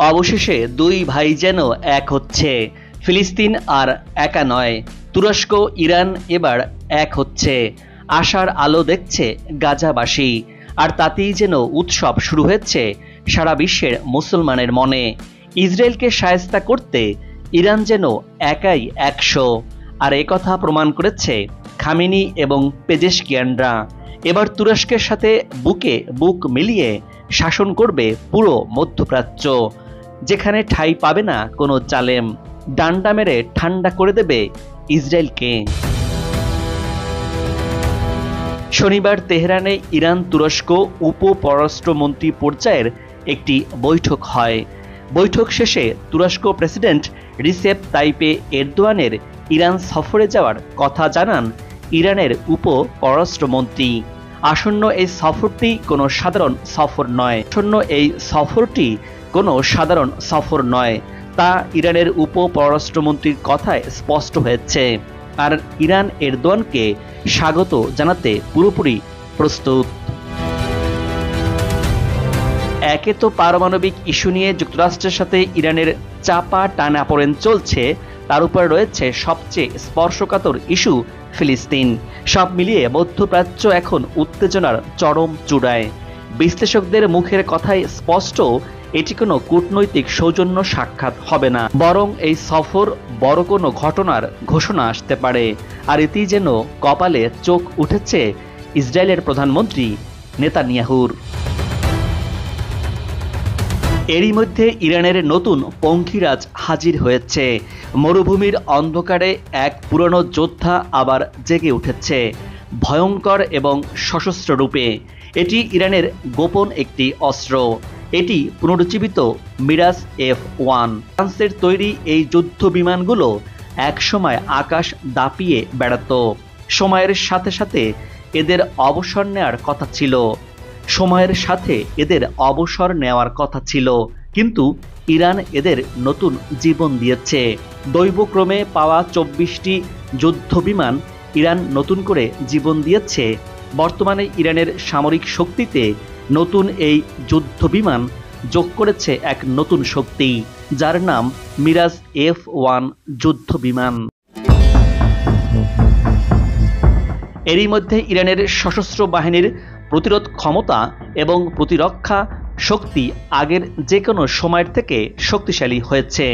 অবশেষে দুই ভাই যেন এক হচ্ছে। ফিলিস্তিন আর একা নয়, তুরস্ক ইরান এবার এক হচ্ছে। আশার আলো দেখছে গাজাবাসী, আর তাতেই যেন উৎসব শুরু হয়েছে সারা বিশ্বের মুসলমানের মনে। ইসরায়েলকে শায়েস্তা করতে ইরান যেন একাই 100, আর একথা প্রমাণ করেছে খামেনি এবং পেজেশকিয়ানরা। এবার তুরস্কের সাথে বুকে বুক মিলিয়ে শাসন করবে পুরো মধ্যপ্রাচ্য, যেখানে ঠাঁই পাবে না কোনো জালেম। ডান্ডা মেরে ঠান্ডা করে দেবে ইসরায়েলকে। শনিবার তেহরানে ইরান তুরস্ক উপ পররাষ্ট্রমন্ত্রী পর্যায়ের একটি বৈঠক হয়। বৈঠক শেষে তুরস্ক প্রেসিডেন্ট রিসেপ তাইপে এরদোয়ানের ইরান সফরে যাওয়ার কথা জানান ইরানের উপ পররাষ্ট্রমন্ত্রী। আসন্ন এই সফরটি কোনো সাধারণ সফর নয়, তা ইরানের উপ পররাষ্ট্রমন্ত্রীর কথায় স্পষ্ট হয়েছে। আর ইরান এরদোয়ানকে স্বাগত জানাতে পুরোপুরি প্রস্তুত। একে তো পারমাণবিক ইস্যু নিয়ে যুক্তরাষ্ট্রের সাথে ইরানের চাপা টানাপোড়েন চলছে, তার উপর রয়েছে সবচেয়ে স্পর্শকাতর ইস্যু ফিলিস্তিন। সব মিলিয়ে মধ্যপ্রাচ্য এখন উত্তেজনার চরম চূড়ায়। বিশ্লেষকদের মুখের কথায় স্পষ্ট, এটি কোনো কূটনৈতিক সৌজন্য সাক্ষাৎ হবে না, বরং এই সফর বড় কোনো ঘটনার ঘোষণা আসতে পারে। আর এতেই যেন কপালে চোখ উঠেছে ইসরায়েলের প্রধানমন্ত্রী নেতানিয়াহুর। এরই মধ্যে ইরানের নতুন পঙ্খিরাজ হাজির হয়েছে। মরুভূমির অন্ধকারে এক পুরনো যোদ্ধা আবার জেগে উঠেছে, ভয়ঙ্কর এবং সশস্ত্র রূপে। এটি ইরানের গোপন একটি অস্ত্র। এটি পুনরুজ্জীবিত মিরাজ F-1। ফ্রান্সের তৈরি এই যুদ্ধ বিমানগুলো একসময় আকাশ দাপিয়ে বেড়াত। সময়ের সাথে সাথে এদের অবসর নেওয়ার কথা ছিল, কিন্তু ইরান এদের নতুন জীবন দিয়েছে। দৈবক্রমে পাওয়া 24টি যুদ্ধ বিমান ইরান নতুন করে জীবন দিয়েছে। বর্তমানে ইরানের সামরিক শক্তিতে নতুন এই যুদ্ধ বিমান যোগ করেছে এক নতুন শক্তি, যার নাম মিরাজ F-1 যুদ্ধ বিমান। এরই মধ্যে ইরানের সশস্ত্র বাহিনীর প্রতিরোধ ক্ষমতা এবং প্রতিরক্ষা শক্তি আগের যে কোনো সময়ের থেকে শক্তিশালী হয়েছে।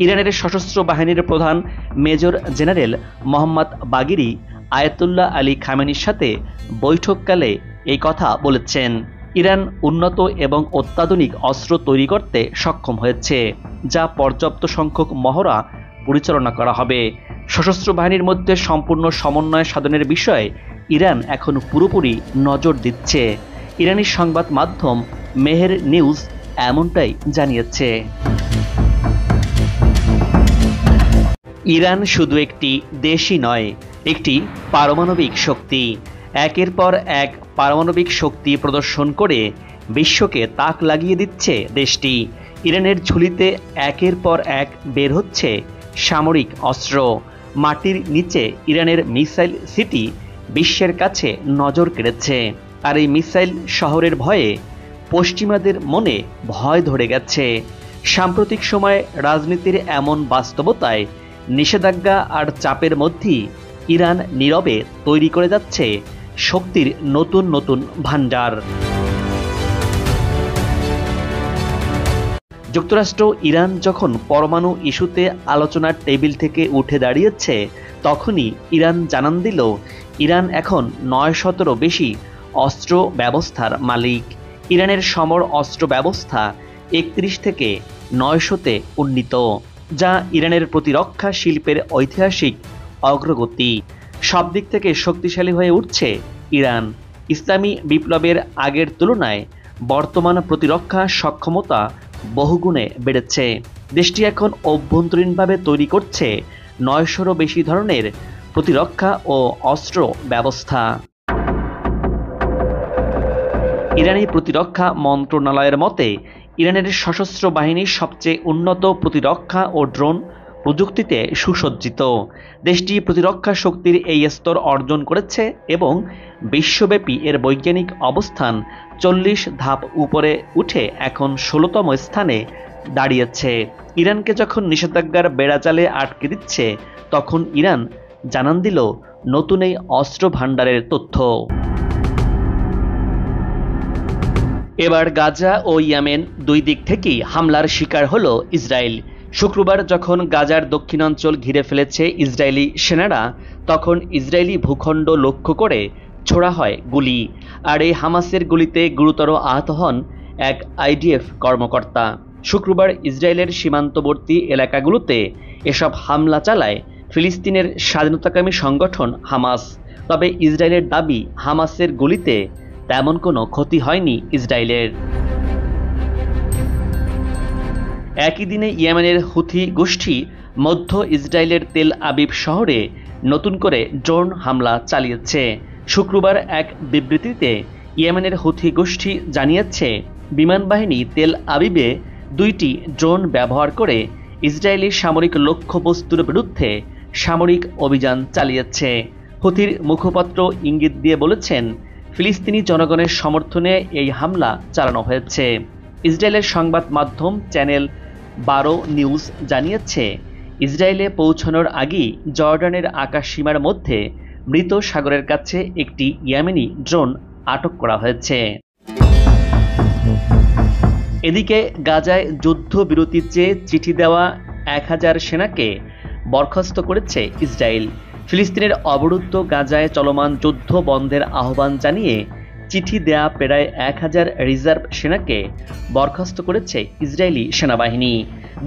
ইরানের সশস্ত্র বাহিনীর প্রধান major general Mohammad Bagheri Ayatollah Ali খামেনির সাথে বৈঠককালে এই কথা বলেছেন। ইরান উন্নত এবং অত্যাধুনিক অস্ত্র তৈরি করতে সক্ষম হয়েছে, যা পর্যাপ্ত সংখ্যক মহড়া পরিচালনা করা হবে। সশস্ত্র বাহিনীর মধ্যে সম্পূর্ণ সমন্বয় সাধনের বিষয়ে ইরান এখন পুরোপুরি নজর দিচ্ছে। ইরানি সংবাদ মাধ্যম মেহের নিউজ এমনটাই জানিয়েছে। ইরান শুধু একটি দেশই নয়, একটি পারমাণবিক শক্তি। একের পর এক পারমাণবিক শক্তি প্রদর্শন করে বিশ্বকে তাক লাগিয়ে দিচ্ছে দেশটি। ইরানের ঝুলিতে একের পর এক বের হচ্ছে সামরিক অস্ত্র। মাটির নিচে ইরানের মিসাইল সিটি বিশ্বের কাছে নজর কেড়েছে, আর এই মিসাইল শহরের ভয়ে পশ্চিমাদের মনে ভয় ধরে গেছে। সাম্প্রতিক সময়ে রাজনীতির এমন বাস্তবতায় নিষেধাজ্ঞা আর চাপের মধ্যেই ইরান নীরবে তৈরি করে যাচ্ছে শক্তির নতুন নতুন ভান্ডার। যুক্তরাষ্ট্র ইরান যখন পরমাণু ইস্যুতে আলোচনার টেবিল থেকে উঠে দাঁড়িয়েছে, তখনই ইরান জানান দিল ইরান এখন 900-টিরও বেশি অস্ত্র ব্যবস্থার মালিক। ইরানের সমর অস্ত্র ব্যবস্থা 31 থেকে 900-তে উন্নীত, যা ইরানের প্রতিরক্ষা শিল্পের ঐতিহাসিক অগ্রগতি। সব দিক থেকে শক্তিশালী হয়ে উঠছে ইরান। ইসলামী বিপ্লবের আগের তুলনায় বর্তমান প্রতিরক্ষা সক্ষমতা বহুগুণে বেড়েছে। দেশটি এখন অভ্যন্তরীণভাবে তৈরি করছে 900-রও বেশি ধরনের প্রতিরক্ষা ও অস্ত্র ব্যবস্থা। ইরানি প্রতিরক্ষা মন্ত্রণালয়ের মতে, ইরানের সশস্ত্র বাহিনীর সবচেয়ে উন্নত প্রতিরক্ষা ও ড্রোন প্রযুক্তিতে সুসজ্জিত। দেশটি প্রতিরক্ষা শক্তির এই স্তর অর্জন করেছে এবং বিশ্বব্যাপী এর বৈজ্ঞানিক অবস্থান 40 ধাপ উপরে উঠে এখন 16তম স্থানে দাঁড়িয়েছে। ইরানকে যখন নিষেধাজ্ঞার বেড়াজালে আটকে দিচ্ছে, তখন ইরান জানান দিল নতুন এই অস্ত্র ভাণ্ডারের তথ্য। এবার গাজা ও ইয়েমেন দুই দিক থেকেই হামলার শিকার হল ইসরায়েল। শুক্রবার যখন গাজার দক্ষিণাঞ্চল ঘিরে ফেলেছে ইসরায়েলি সেনারা, তখন ইসরায়েলি ভূখণ্ড লক্ষ্য করে ছোড়া হয় গুলি। আর এই হামাসের গুলিতে গুরুতর আহত হন এক আইডিএফ কর্মকর্তা। শুক্রবার ইসরায়েলের সীমান্তবর্তী এলাকাগুলোতে এসব হামলা চালায় ফিলিস্তিনের স্বাধীনতাকামী সংগঠন হামাস। তবে ইসরায়েলের দাবি, হামাসের গুলিতে তেমন কোনো ক্ষতি হয়নি ইসরায়েলের। একই দিনে ইয়েমেনের হুথি গোষ্ঠী মধ্য ইসরায়েলের তেল আবিব শহরে নতুন করে ড্রোন হামলা চালিয়েছে। শুক্রবার এক বিবৃতিতে ইয়েমেনের হুথি গোষ্ঠী জানিয়েছে, বিমান বাহিনী তেল আবিবে 2টি ড্রোন ব্যবহার করে ইসরায়েলি সামরিক লক্ষ্যবস্তুর বিরুদ্ধে সামরিক অভিযান চালিয়েছে। হুথির মুখপাত্র ইঙ্গিত দিয়ে বলেছেন, ফিলিস্তিনি জনগণের সমর্থনে এই হামলা চালানো হয়েছে। ইসরায়েলের সংবাদ মাধ্যম চ্যানেল 12 নিউজ জানিয়েছে, ইসরায়েলে পৌঁছানোর আগেই জর্ডানের আকাশসীমার মধ্যে মৃত সাগরের কাছে একটি ইয়েমেনি ড্রোন আটক করা হয়েছে। এদিকে গাজায় যুদ্ধবিরতির চেয়ে চিঠি দেওয়া 1000 সেনাকে বরখাস্ত করেছে ইসরায়েল। ফিলিস্তিনের অবরুদ্ধ গাজায় চলমান যুদ্ধ বন্ধের আহ্বান জানিয়ে চিঠি দেয়া প্রায় 1000 রিজার্ভ সেনাকে বরখাস্ত করেছে ইসরায়েলি সেনাবাহিনী।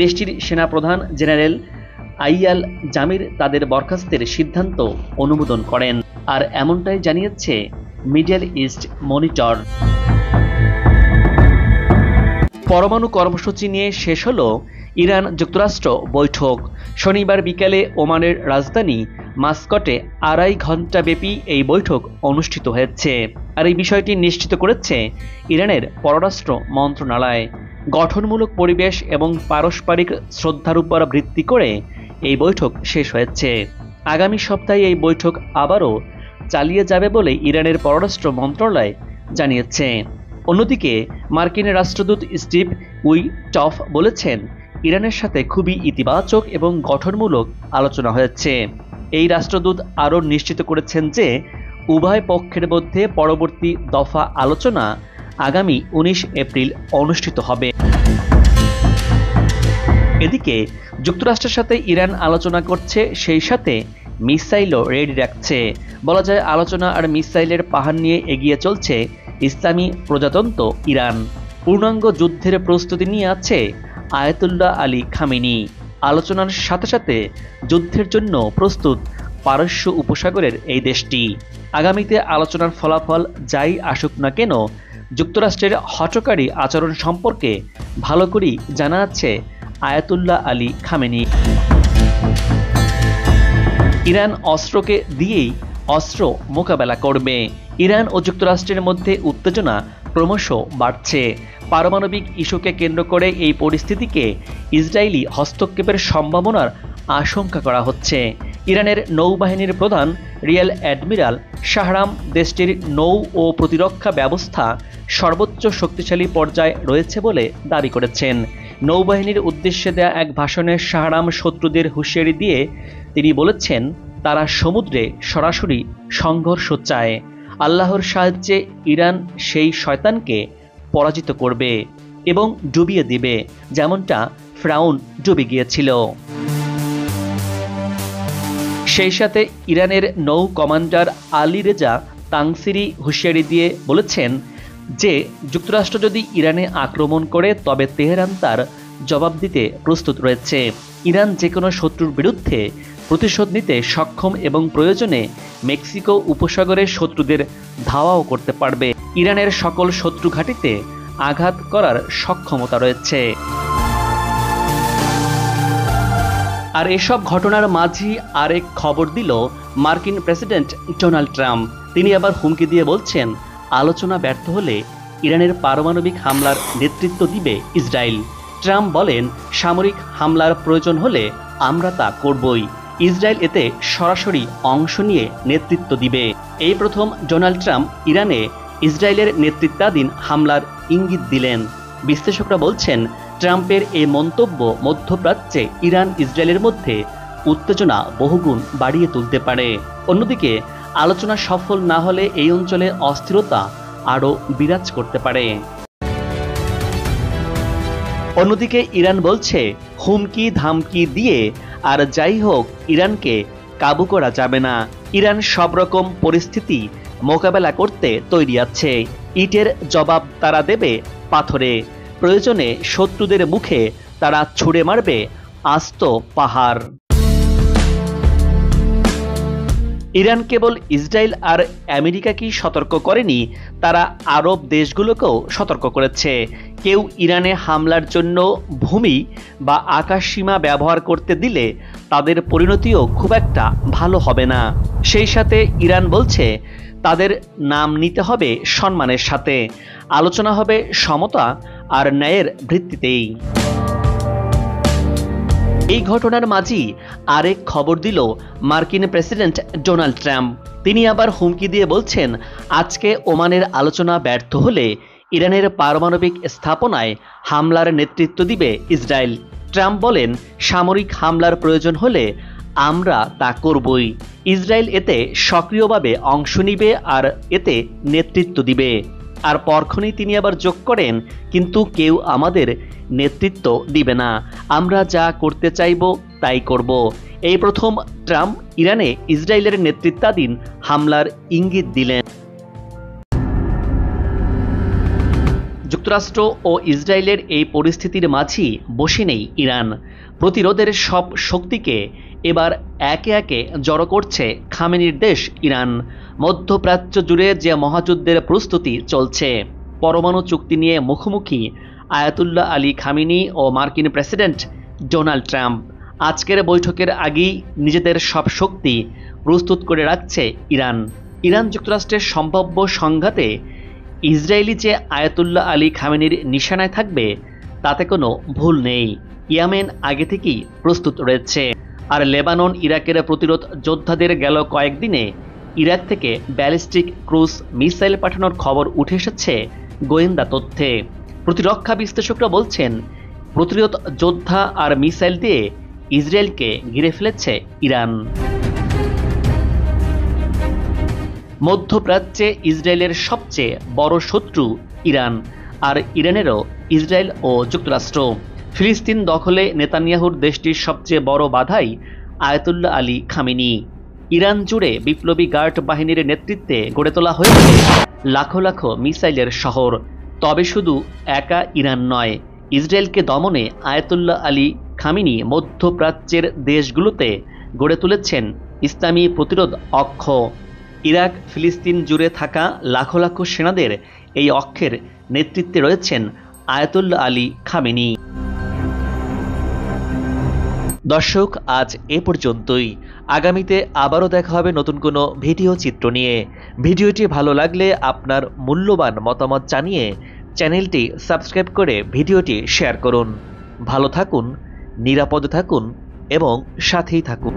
দেশটির সেনাপ্রধান জেনারেল আইয়াল জামির তাদের বরখাস্তের সিদ্ধান্ত অনুমোদন করেন। আর এমনটাই জানিয়েছে মিডল ইস্ট মনিটর। পরমাণু কর্মসূচি নিয়ে শেষ হলো ইরান যুক্তরাষ্ট্র বৈঠক। শনিবার বিকেলে ওমানের রাজধানী মাস্কটে 2.5 ঘণ্টা ব্যাপী এই বৈঠক অনুষ্ঠিত হয়েছে। আর এই বিষয়টি নিশ্চিত করেছে ইরানের পররাষ্ট্র মন্ত্রণালয়। গঠনমূলক পরিবেশ এবং পারস্পরিক শ্রদ্ধার উপর ভিত্তি করে এই বৈঠক শেষ হয়েছে। আগামী সপ্তাহে এই বৈঠক আবারও চালিয়ে যাবে বলে ইরানের পররাষ্ট্র মন্ত্রণালয় জানিয়েছে। অন্যদিকে মার্কিন রাষ্ট্রদূত স্টিভ উইটফ বলেছেন, ইরানের সাথে খুবই ইতিবাচক এবং গঠনমূলক আলোচনা হয়েছে। এই রাষ্ট্রদূত আরও নিশ্চিত করেছেন যে উভয় পক্ষের মধ্যে পরবর্তী দফা আলোচনা আগামী 19 এপ্রিল অনুষ্ঠিত হবে। এদিকে যুক্তরাষ্ট্রের সাথে ইরান আলোচনা করছে, সেই সাথে মিসাইলও রেডি রাখছে। বলা যায়, আলোচনা আর মিসাইলের পাহাড় নিয়ে এগিয়ে চলছে ইসলামী প্রজাতন্ত্র ইরান। পূর্ণাঙ্গ যুদ্ধের প্রস্তুতি নিয়ে আছে আয়াতুল্লাহ আলী খামেনি। আলোচনার সাথে সাথে যুদ্ধের জন্য প্রস্তুত পারস্য উপসাগরের এই দেশটি। আগামীতে আলোচনার ফলাফল যাই আসুক না কেন, যুক্তরাষ্ট্রের হঠকারী আচরণ সম্পর্কে ভালো করেই জানা আছে আয়াতুল্লাহ আলী খামেনি। ইরান অস্ত্রকে দিয়েই অস্ত্র মোকাবেলা করবে। ইরান ও যুক্তরাষ্ট্রের মধ্যে উত্তেজনা ক্রমশ বাড়ছে। পারমাণবিক ইস্যুকে কেন্দ্র করে এই পরিস্থিতিকে ইসরায়েলি হস্তক্ষেপের সম্ভাবনার আশঙ্কা করা হচ্ছে। ইরানের নৌবাহিনীর প্রধান রিয়ার অ্যাডমিরাল শাহরাম দেশটির নৌ ও প্রতিরক্ষা ব্যবস্থা সর্বোচ্চ শক্তিশালী পর্যায়ে রয়েছে বলে দাবি করেছেন। নৌবাহিনীর উদ্দেশ্যে দেয়া এক ভাষণে শাহরাম শত্রুদের হুঁশিয়ারি দিয়ে তিনি বলেছেন, তারা সমুদ্রে সরাসরি সংঘর্ষ চায়। আল্লাহর সাহায্যে ইরান সেই শয়তানকে পরাজিত করবে এবং ডুবিয়ে দিবে, যেমনটা ফিরআউন ডুবে গিয়েছিল। সেই সাথে ইরানের নৌ কমান্ডার আলী রেজা তাংসিরি হুঁশিয়ারি দিয়ে বলেছেন যে যুক্তরাষ্ট্র যদি ইরানে আক্রমণ করে তবে তেহরান তার জবাব দিতে প্রস্তুত রয়েছে। ইরান যে কোনো শত্রুর বিরুদ্ধে প্রতিশোধ নিতে সক্ষম এবং প্রয়োজনে মেক্সিকো উপসাগরের শত্রুদের ধাওয়াও করতে পারবে। ইরানের সকল শত্রু ঘাঁটিতে আঘাত করার সক্ষমতা রয়েছে। আর এসব ঘটনার মাঝেই আরেক খবর দিল মার্কিন প্রেসিডেন্ট ডোনাল্ড ট্রাম্প। তিনি আবার হুমকি দিয়ে বলছেন, আলোচনা ব্যর্থ হলে ইরানের পারমাণবিক হামলার নেতৃত্ব দিবে ইসরায়েল। ট্রাম্প বলেন, সামরিক হামলার প্রয়োজন হলে আমরা তা করবই। ইসরায়েল এতে সরাসরি অংশ নিয়ে নেতৃত্ব দিবে। এই প্রথম ডোনাল্ড ট্রাম্প ইরানে ইসরায়েলের নেতৃত্বাধীন হামলার ইঙ্গিত দিলেন। বিশ্লেষকরা বলছেন, ট্রাম্পের এই মন্তব্য মধ্যপ্রাচ্যে ইরান ইসরায়েলের মধ্যে উত্তেজনা বহুগুণ বাড়িয়ে তুলতে পারে। অন্যদিকে আলোচনা সফল না হলে এই অঞ্চলে অস্থিরতা আরও বিরাজ করতে পারে। অন্যদিকে ইরান বলছে, হুমকি ধামকি দিয়ে আর যাই হোক ইরানকে কাবু করা যাবে না। ইরান সব রকম পরিস্থিতি মোকাবেলা করতে তৈরি আছে। ইটের জবাব তারা দেবে পাথরে। প্রয়োজনে শত্রুদের মুখে তারা ছুঁড়ে মারবে আস্ত পাহাড়। ইরান কেবল ইসরায়েল আর আমেরিকাকেই সতর্ক করেনি, তারা আরব দেশগুলোকেও সতর্ক করেছে। কেউ ইরানে হামলার জন্য ভূমি বা আকাশসীমা ব্যবহার করতে দিলে তাদের পরিণতিও খুব একটা ভালো হবে না। সেই সাথে ইরান বলছে, তাদের নাম নিতে হবে সম্মানের সাথে। আলোচনা হবে সমতা আর ন্যায়ের ভিত্তিতেই। এই ঘটনার মাঝেই আরেক খবর দিল মার্কিন প্রেসিডেন্ট ডোনাল্ড ট্রাম্প। তিনি আবার হুমকি দিয়ে বলছেন, আজকে ওমানের আলোচনা ব্যর্থ হলে ইরানের পারমাণবিক স্থাপনায় হামলার নেতৃত্ব দিবে ইসরায়েল। ট্রাম্প বলেন, সামরিক হামলার প্রয়োজন হলে আমরা তা করবই। ইসরায়েল এতে সক্রিয়ভাবে অংশ নিবে আর এতে নেতৃত্ব দিবে। আর পরক্ষণেই তিনি আবার যোগ করেন, কিন্তু কেউ আমাদের নেতৃত্ব দিবে না, আমরা যা করতে চাইব তাই করব। এই প্রথম ট্রাম্প ইরানে ইসরায়েলের নেতৃত্বাধীন হামলার ইঙ্গিত দিলেন। যুক্তরাষ্ট্র ও ইসরায়েলের এই পরিস্থিতির মাঝেই বসে নেই ইরান। প্রতিরোধের সব শক্তিকে এবার একে একে জড়ো করছে খামেনির দেশ ইরান। মধ্যপ্রাচ্য জুড়ে যে মহাযুদ্ধের প্রস্তুতি চলছে, পরমাণু চুক্তি নিয়ে মুখোমুখি আয়াতুল্লাহ আলী খামেনি ও মার্কিন প্রেসিডেন্ট ডোনাল্ড ট্রাম্প। আজকের বৈঠকের আগেই নিজেদের সব শক্তি প্রস্তুত করে রাখছে ইরান। ইরান যুক্তরাষ্ট্রের সম্ভাব্য সংঘাতে ইসরায়েলি যে আয়াতুল্লাহ আলী খামেনির নিশানায় থাকবে তাতে কোনো ভুল নেই। ইয়েমেন আগে থেকেই প্রস্তুত রয়েছে। আর লেবানন ইরাকের প্রতিরোধ যোদ্ধাদের গেল কয়েকদিনে ইরাক থেকে ব্যালিস্টিক ক্রুজ মিসাইল পাঠানোর খবর উঠে এসেছে গোয়েন্দা তথ্যে। প্রতিরক্ষা বিশ্লেষকরা বলছেন, প্রতিরোধ যোদ্ধা আর মিসাইল দিয়ে ইসরায়েলকে ঘিরে ফেলেছে ইরান। মধ্যপ্রাচ্যে ইসরায়েলের সবচেয়ে বড় শত্রু ইরান, আর ইরানেরও ইসরায়েল ও যুক্তরাষ্ট্র। ফিলিস্তিন দখলে নেতানিয়াহুর দেশটির সবচেয়ে বড় বাধাই আয়াতুল্লাহ আলী খামেনি। ইরান জুড়ে বিপ্লবী গার্ড বাহিনীর নেতৃত্বে গড়ে তোলা হয়েছে লাখো লাখো মিসাইলের শহর। তবে শুধু একা ইরান নয়, ইসরায়েলকে দমনে আয়াতুল্লাহ আলী খামেনি মধ্যপ্রাচ্যের দেশগুলোতে গড়ে তুলেছেন ইসলামী প্রতিরোধ অক্ষ। ইরাক ফিলিস্তিন জুড়ে থাকা লাখো লাখো সেনাদের এই অক্ষের নেতৃত্বে রয়েছেন আয়াতুল্লাহ আলী খামেনি। দর্শক, আজ এ পর্যন্তই। আগামীতে আবারও দেখা হবে নতুন কোনো ভিডিও চিত্র নিয়ে। ভিডিওটি ভালো লাগলে আপনার মূল্যবান মতামত জানিয়ে চ্যানেলটি সাবস্ক্রাইব করে ভিডিওটি শেয়ার করুন। ভালো থাকুন, নিরাপদে থাকুন এবং সাথেই থাকুন।